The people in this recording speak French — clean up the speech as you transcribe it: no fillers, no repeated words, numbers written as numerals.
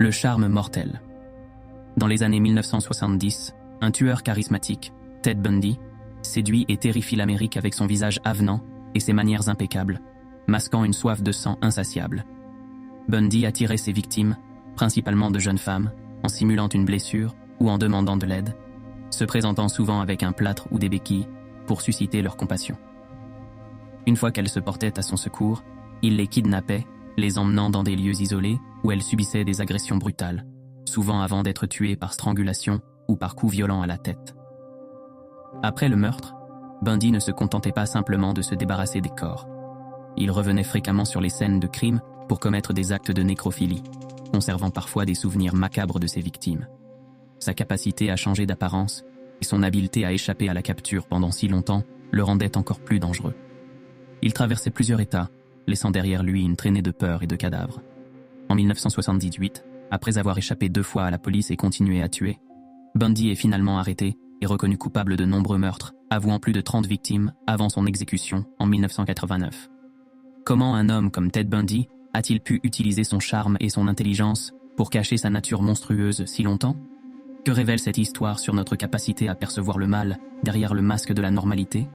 Le charme mortel. Dans les années 1970, un tueur charismatique, Ted Bundy, séduit et terrifie l'Amérique avec son visage avenant et ses manières impeccables, masquant une soif de sang insatiable. Bundy attirait ses victimes, principalement de jeunes femmes, en simulant une blessure ou en demandant de l'aide, se présentant souvent avec un plâtre ou des béquilles pour susciter leur compassion. Une fois qu'elles se portaient à son secours, il les kidnappait, les emmenant dans des lieux isolés où elles subissaient des agressions brutales, souvent avant d'être tuées par strangulation ou par coups violents à la tête. Après le meurtre, Bundy ne se contentait pas simplement de se débarrasser des corps. Il revenait fréquemment sur les scènes de crime pour commettre des actes de nécrophilie, conservant parfois des souvenirs macabres de ses victimes. Sa capacité à changer d'apparence et son habileté à échapper à la capture pendant si longtemps le rendaient encore plus dangereux. Il traversait plusieurs États, laissant derrière lui une traînée de peur et de cadavres. En 1978, après avoir échappé 2 fois à la police et continué à tuer, Bundy est finalement arrêté et reconnu coupable de nombreux meurtres, avouant plus de 30 victimes avant son exécution en 1989. Comment un homme comme Ted Bundy a-t-il pu utiliser son charme et son intelligence pour cacher sa nature monstrueuse si longtemps? Que révèle cette histoire sur notre capacité à percevoir le mal derrière le masque de la normalité?